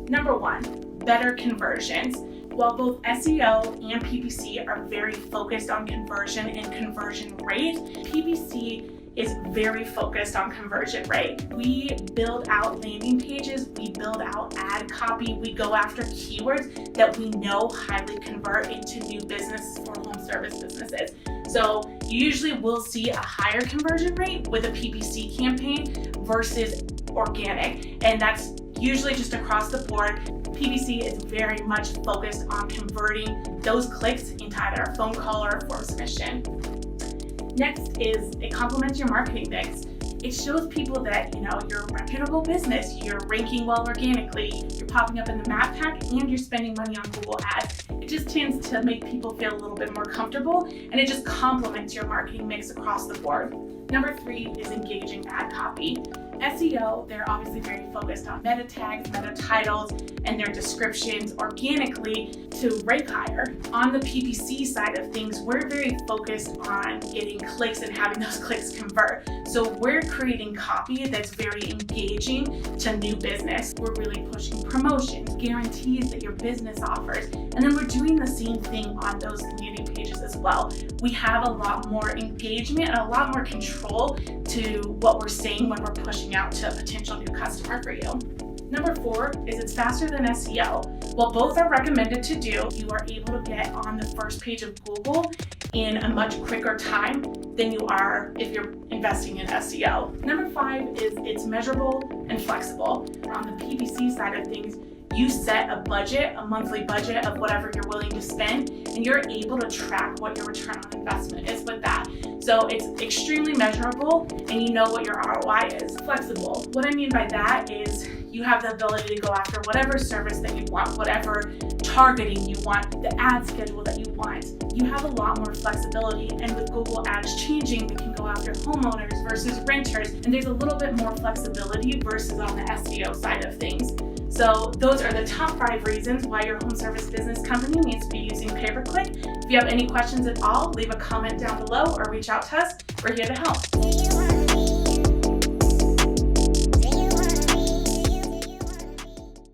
Number one, better conversions. While both SEO and PPC are very focused on conversion and conversion rate, PPC is very focused on conversion rate. We build out landing pages, we build out ad copy, we go after keywords that we know highly convert into new business or home service businesses. So you usually will see a higher conversion rate with a PPC campaign versus organic, and that's usually just across the board. PPC is very much focused on converting those clicks into either a phone call or a form submission. Next is it complements your marketing mix. It shows people that you're a reputable business, you're ranking well organically, you're popping up in the map pack, and you're spending money on Google Ads. It just tends to make people feel a little bit more comfortable, and it just complements your marketing mix across the board. Number three is engaging ad copy. SEO, they're obviously very focused on meta tags, meta titles, and their descriptions organically to rank higher. On the PPC side of things, we're very focused on getting clicks and having those clicks convert. So we're creating copy that's very engaging to new business. We're really pushing promotions, guarantees that your business offers, and then we're doing the same thing on those landing pages as well. We have a lot more engagement and a lot more control to what we're saying when we're pushing out to a potential new customer for you. Number four is it's faster than SEO. While both are recommended to do, you are able to get on the first page of Google in a much quicker time than you are if you're investing in SEO. Number five is it's measurable and flexible. On the PPC side of things, you set a budget, a monthly budget of whatever you're willing to spend, and you're able to track what your return on investment is with that. So it's extremely measurable, and you know what your ROI is. Flexible. What I mean by that is you have the ability to go after whatever service that you want, whatever targeting you want, the ad schedule that you want. You have a lot more flexibility, and with Google Ads changing, we can go after homeowners versus renters, and there's a little bit more flexibility versus on the SEO side of things. So those are the top 5 reasons why your home service business company needs to be using pay-per-click. If you have any questions at all, leave a comment down below or reach out to us. We're here to help.